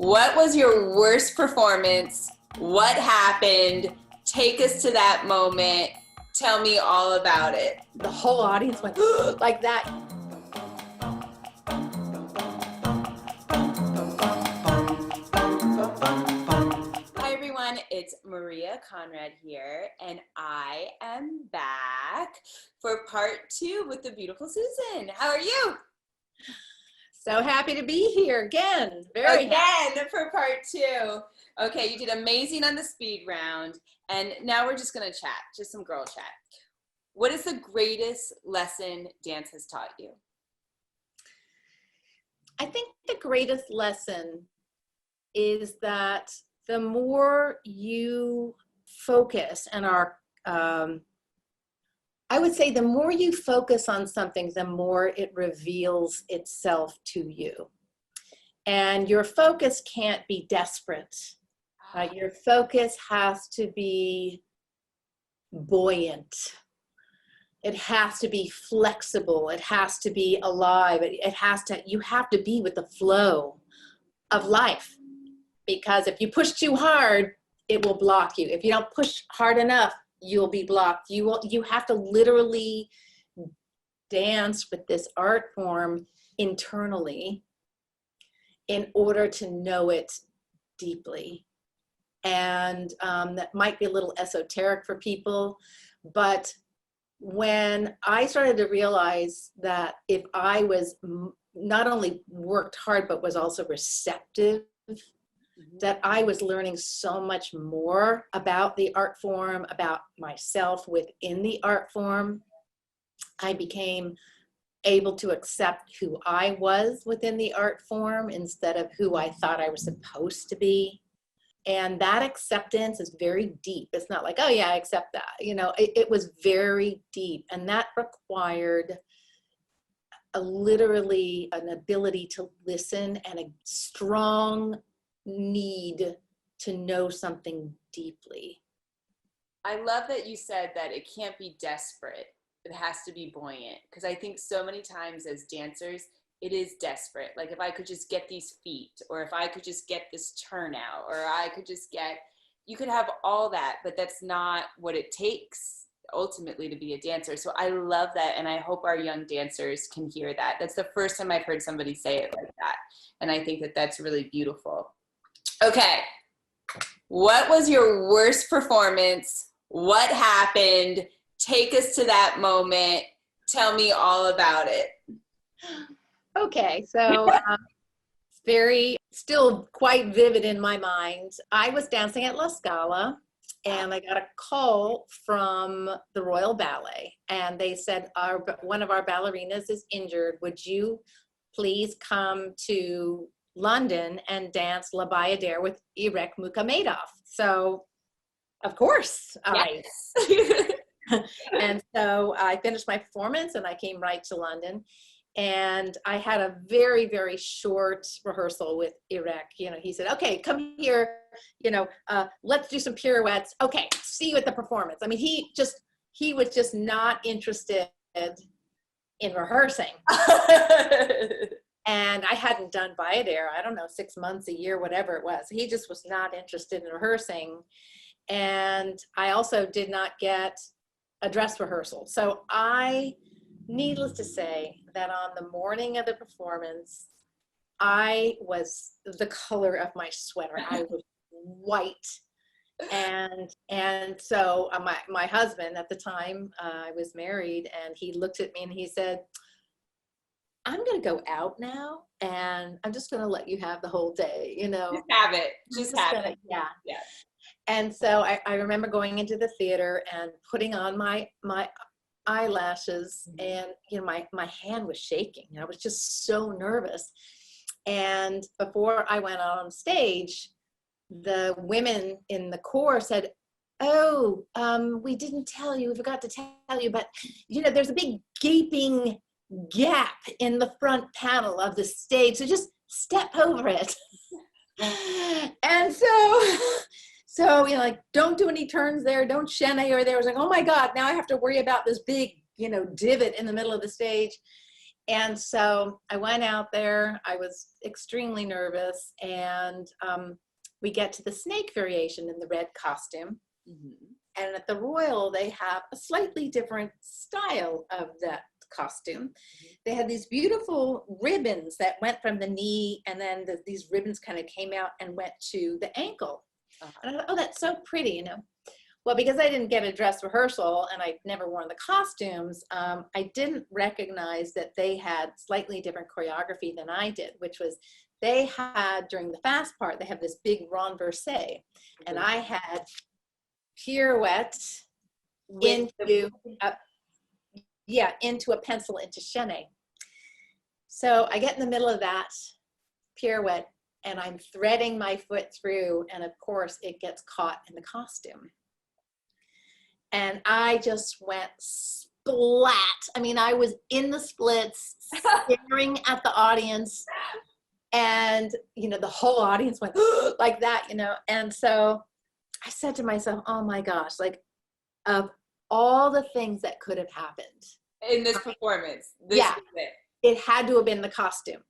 What was your worst performance? What happened? Take us to that moment. Tell me all about it. The whole audience went like that. Hi everyone, it's Maria Konrad here, and I am back for part 2 with the beautiful Susan. How are you? So happy to be here again. Very happy. For part 2. Okay, you did amazing on the speed round, and now we're just gonna chat, just some girl chat. What is the greatest lesson dance has taught you? I think the greatest lesson is that the more you focus and are, I would say the more you focus on something, the more it reveals itself to you. And your focus can't be desperate. Your focus has to be buoyant. It has to be flexible. It has to be alive. You have to be with the flow of life. Because if you push too hard, it will block you. If you don't push hard enough, you'll be blocked. You have to literally dance with this art form internally in order to know it deeply. And that might be a little esoteric for people, but when I started to realize that if I was not only worked hard, but was also receptive, that I was learning so much more about the art form, about myself within the art form. I became able to accept who I was within the art form instead of who I thought I was supposed to be. And that acceptance is very deep. It's not like, oh yeah, I accept that. You know, it was very deep, and that required literally an ability to listen and a strong need to know something deeply. I love that you said that it can't be desperate. It has to be buoyant, because I think so many times as dancers, it is desperate. Like, if I could just get these feet, or if I could just get this turnout, or I could just get, you could have all that, but that's not what it takes ultimately to be a dancer. So I love that, and I hope our young dancers can hear that. That's the first time I've heard somebody say it like that, and I think that that's really beautiful. Okay, what was your worst performance? What happened? Take us to that moment. Tell me all about it. Okay, so it's still quite vivid in my mind. I was dancing at La Scala, and I got a call from the Royal Ballet, and they said, one of our ballerinas is injured. Would you please come to London and dance La Bayadere with Irek Mukamedov? So, of course, yes. And so I finished my performance, and I came right to London. And I had a very, very short rehearsal with Irek. You know, he said, okay, come here, you know, let's do some pirouettes. Okay, see you at the performance. I mean, he was just not interested in rehearsing. And I hadn't done Bayadere, I don't know, 6 months, a year, whatever it was. He just was not interested in rehearsing. And I also did not get a dress rehearsal. So needless to say, that on the morning of the performance, I was the color of my sweater. I was white. And so my husband at the time, I was married, and he looked at me and he said, I'm going to go out now, and I'm just going to let you have the whole day, you know. Just have it. Just have it. Yeah. Yeah. And so I remember going into the theater and putting on my eyelashes, and you know, my hand was shaking. I was just so nervous. And before I went on stage, the women in the corps said, oh, we didn't tell you, we forgot to tell you, but you know, there's a big gaping gap in the front panel of the stage, so just step over it. And so, you know, like, don't do any turns there, don't chaîner or there. I was like, oh my God, now I have to worry about this big, you know, divot in the middle of the stage. And so I went out there. I was extremely nervous, and we get to the snake variation in the red costume. Mm-hmm. And at the Royal, they have a slightly different style of that costume. Mm-hmm. They had these beautiful ribbons that went from the knee, and then these ribbons kind of came out and went to the ankle. Uh-huh. And I thought, oh, that's so pretty, you know. Well, because I didn't get a dress rehearsal and I'd never worn the costumes, I didn't recognize that they had slightly different choreography than I did, which was they had, during the fast part, they have this big renversé, mm-hmm. and I had pirouette into a pencil into chaîné. So I get in the middle of that pirouette and I'm threading my foot through, and of course it gets caught in the costume. And I just went splat. I mean, I was in the splits, staring at the audience, and, you know, the whole audience went like that, you know. And so I said to myself, oh my gosh, like, of all the things that could have happened in this performance, it had to have been the costume.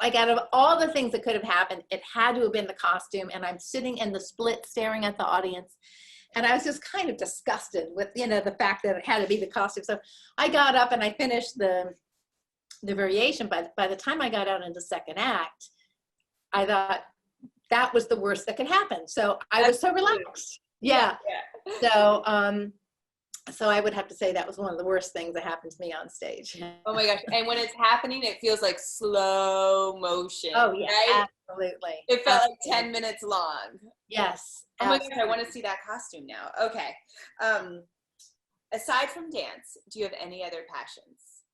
Like, out of all the things that could have happened, it had to have been the costume. And I'm sitting in the split staring at the audience. And I was just kind of disgusted with, you know, the fact that it had to be the costume. So I got up and I finished the variation. But by the time I got out into second act, I thought that was the worst that could happen. So I was so relaxed. Yeah. So I would have to say that was one of the worst things that happened to me on stage. Oh my gosh. And when it's happening, it feels like slow motion. Oh yeah, right? Absolutely. It felt like 10 minutes long. Yes. Oh my gosh, I want to see that costume now. Okay. Aside from dance, do you have any other passions?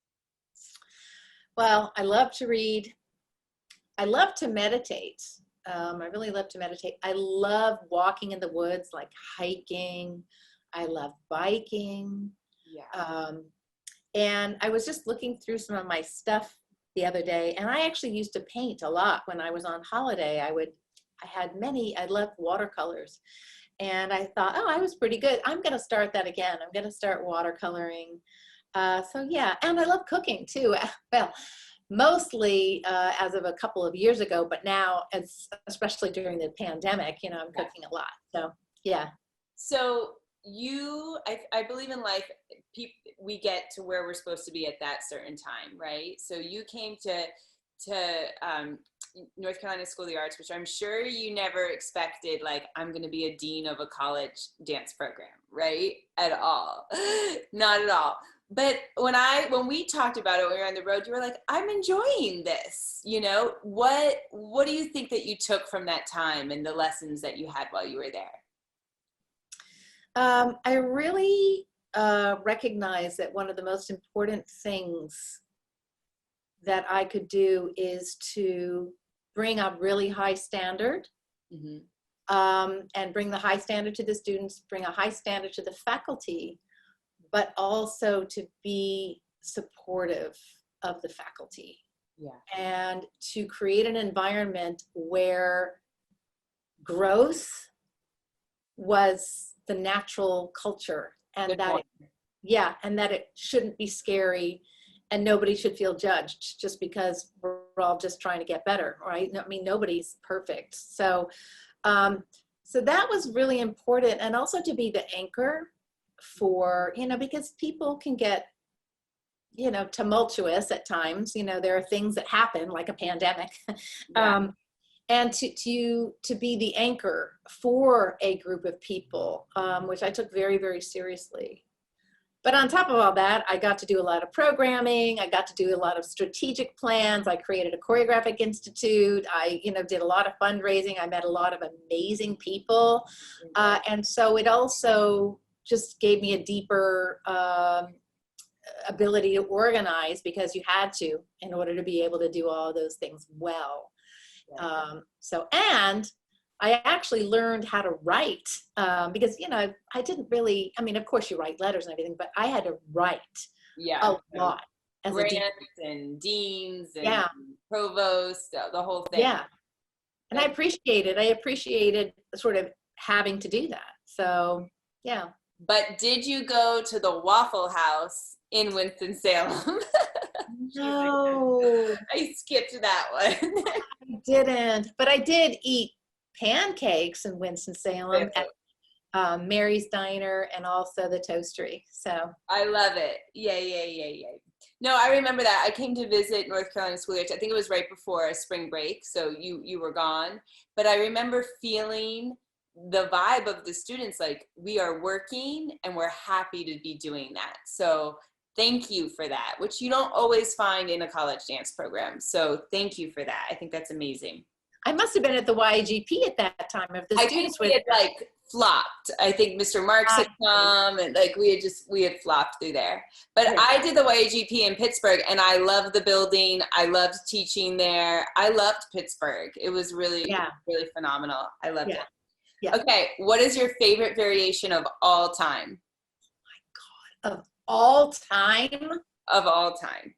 Well, I love to read. I love to meditate. I really love to meditate. I love walking in the woods, like hiking. I love biking. Yeah. And I was just looking through some of my stuff the other day, and I actually used to paint a lot when I was on holiday. I loved watercolors, and I thought, oh, I was pretty good. I'm going to start that again. I'm going to start watercoloring. So yeah, and I love cooking too. Well, mostly as of a couple of years ago, but now, especially during the pandemic, you know, I'm cooking a lot. So yeah. So I believe in life, we get to where we're supposed to be at that certain time, right? So you came to North Carolina School of the Arts, which I'm sure you never expected, like, I'm going to be a dean of a college dance program, right? At all. Not at all. But when we talked about it when we were on the road, you were like, I'm enjoying this, you know? What do you think that you took from that time and the lessons that you had while you were there? I really recognize that one of the most important things that I could do is to bring a really high standard, mm-hmm. And bring the high standard to the students, bring a high standard to the faculty, but also to be supportive of the faculty. Yeah. And to create an environment where growth was the natural culture, and that it shouldn't be scary, and nobody should feel judged just because we're all just trying to get better, right? I mean, nobody's perfect. So that was really important, and also to be the anchor for, you know, because people can get, you know, tumultuous at times. You know, there are things that happen, like a pandemic. Yeah. And to be the anchor for a group of people, which I took very, very seriously. But on top of all that, I got to do a lot of programming. I got to do a lot of strategic plans. I created a choreographic institute. I, you know, did a lot of fundraising. I met a lot of amazing people. And so it also just gave me a deeper ability to organize, because you had to, in order to be able to do all of those things well. And I actually learned how to write, because, you know, I didn't really, I mean, of course you write letters and everything, but I had to write a lot. As grants and deans and provosts, the whole thing. Yeah. And I appreciated sort of having to do that. So, yeah. But did you go to the Waffle House in Winston-Salem? No, I skipped that one. I didn't. But I did eat pancakes in Winston-Salem at Mary's Diner and also the Toastery. So I love it. Yeah. No, I remember that. I came to visit North Carolina School Year. I think it was right before spring break, so you were gone. But I remember feeling the vibe of the students, like we are working and we're happy to be doing that. So thank you for that, which you don't always find in a college dance program. So thank you for that. I think that's amazing. I must have been at the YGP at that time. If the students we had like flopped. I think Mr. Marks had come and like we had flopped through there. But yeah. I did the YGP in Pittsburgh and I loved the building. I loved teaching there. I loved Pittsburgh. It was really, really phenomenal. I loved it. Yeah. Okay, what is your favorite variation of all time? Oh my God, of all time? Of all time.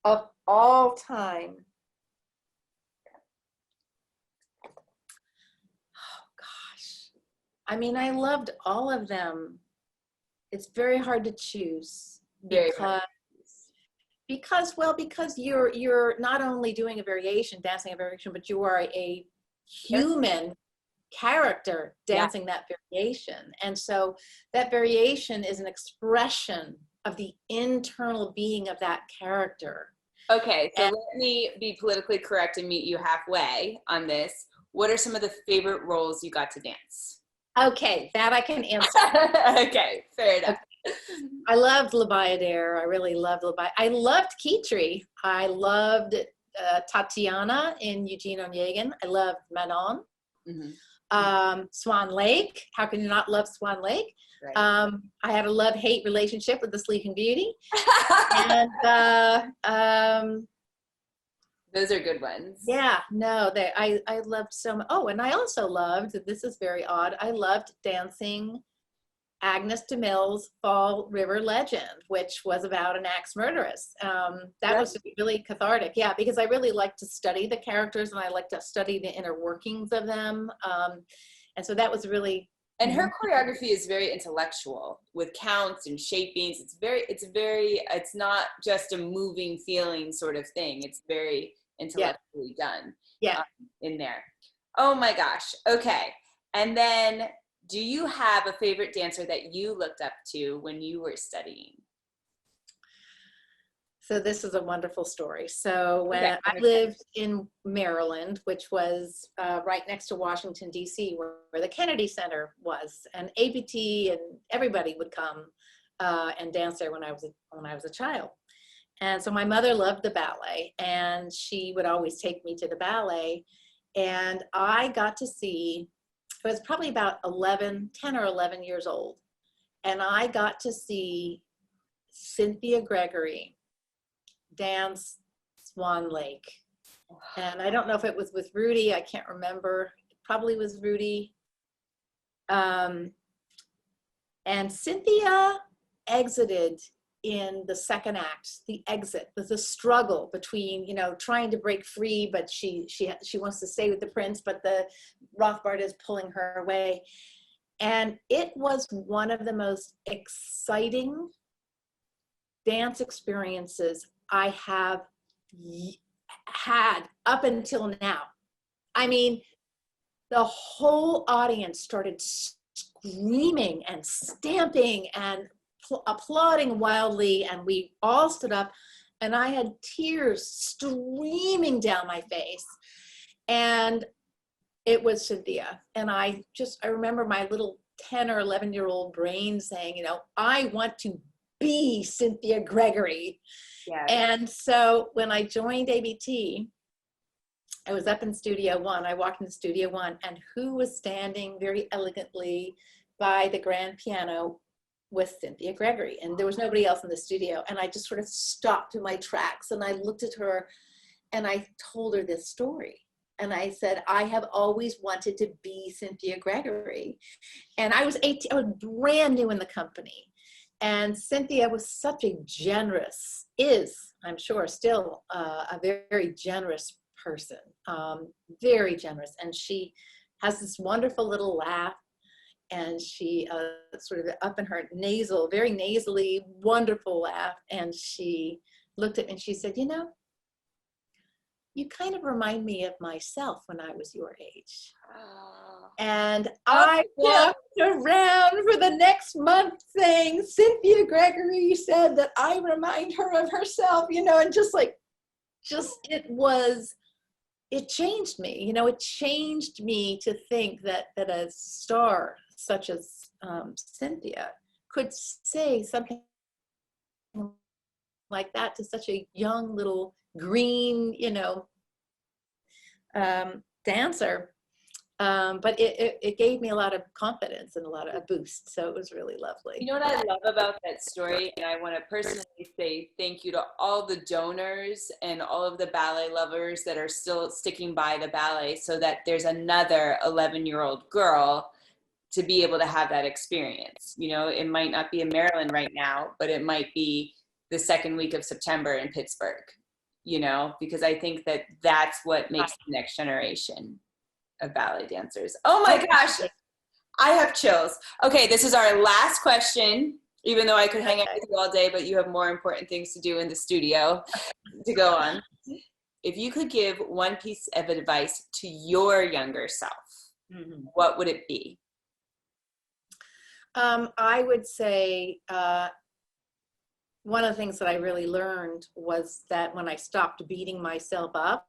Of all time. Oh gosh. I mean, I loved all of them. It's very hard to choose because you're not only doing a variation, dancing a variation, but you are a human character dancing that variation. And so that variation is an expression of the internal being of that character. Okay, so let me be politically correct and meet you halfway on this. What are some of the favorite roles you got to dance? Okay, that I can answer. Okay, fair enough. Okay. I loved La Bayadere. I really loved La Bayadere. I loved Kitri. I loved Tatiana in Eugene Onegin. I loved Manon. Mm-hmm. Swan Lake. How can you not love Swan Lake? Right. I had a love-hate relationship with the Sleeping Beauty. And those are good ones. Yeah, no, I loved so much. Oh, and I also loved, this is very odd, I loved dancing Agnes DeMille's Fall River Legend, which was about an axe murderess. That was really cathartic, yeah, because I really like to study the characters and I like to study the inner workings of them. And so that was really... And her choreography is very intellectual with counts and shapings. It's not just a moving feeling sort of thing. It's very intellectually done in there. Oh my gosh. Okay. And then do you have a favorite dancer that you looked up to when you were studying? So this is a wonderful story. So when I lived in Maryland, which was right next to Washington, D.C., where the Kennedy Center was, and ABT and everybody would come and dance there when I was a child. And so my mother loved the ballet, and she would always take me to the ballet. And I got to see, I was probably about 10 or 11 years old, and I got to see Cynthia Gregory dance Swan Lake. And I don't know if it was with Rudy, I can't remember. It probably was Rudy. And Cynthia exited in the second act. The exit was a struggle between, trying to break free, but she wants to stay with the prince, but the Rothbard is pulling her away. And it was one of the most exciting dance experiences I have had up until now. I mean, the whole audience started screaming and stamping and applauding wildly, and we all stood up, and I had tears streaming down my face. And it was Cynthia. And I remember my little 10 or 11-year-old brain saying, I want to be Cynthia Gregory. Yeah. And so when I joined ABT, I was up in Studio One. I walked into Studio One, and who was standing very elegantly by the grand piano was Cynthia Gregory. And there was nobody else in the studio. And I just sort of stopped in my tracks, and I looked at her, and I told her this story. And I said, I have always wanted to be Cynthia Gregory. And I was 18, I was brand new in the company. And Cynthia was such a generous, I'm sure, still a very generous person, very generous. And she has this wonderful little laugh, and she sort of up in her very nasally, wonderful laugh. And she looked at me and she said, you know, you kind of remind me of myself when I was your age. Oh. And I walked around for the next month saying, Cynthia Gregory said that I remind her of herself, you know, and it changed me, you know, it changed me to think that a star such as Cynthia could say something like that to such a young little green, you know, dancer. But it gave me a lot of confidence and a boost. So it was really lovely. You know what I love about that story? And I want to personally say thank you to all the donors and all of the ballet lovers that are still sticking by the ballet so that there's another 11-year-old girl to be able to have that experience. You know, it might not be in Maryland right now, but it might be the second week of September in Pittsburgh, you know, because I think that that's what makes the next generation of ballet dancers. Oh my gosh, I have chills. Okay, this is our last question, even though I could hang out with you all day, but you have more important things to do in the studio to go on. If you could give one piece of advice to your younger self, what would it be? I would say one of the things that I really learned was that when I stopped beating myself up,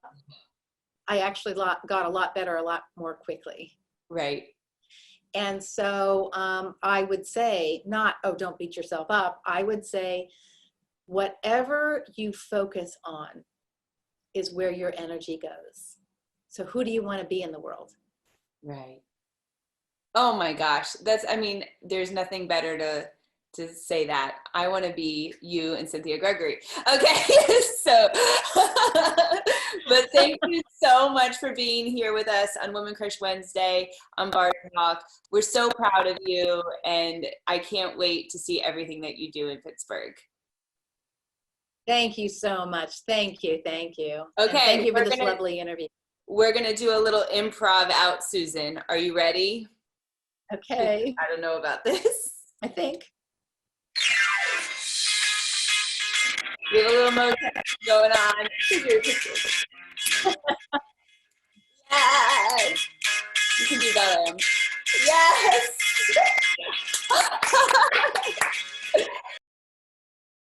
I actually got a lot better a lot more quickly. Right. And so I would say not, oh, don't beat yourself up. I would say whatever you focus on is where your energy goes. So who do you want to be in the world? Right. Oh my gosh. I mean, there's nothing better to say that. I want to be you and Cynthia Gregory. Okay. So, but thank you so much for being here with us on Women Crush Wednesday on Barre Talk. We're so proud of you, and I can't wait to see everything that you do in Pittsburgh. Thank you so much. Thank you. Thank you. Okay. And thank you for this lovely interview. We're going to do a little improv out, Susan. Are you ready? Okay. I don't know about this. I think. We have a little motion going on. Yes. You can do that. Yes.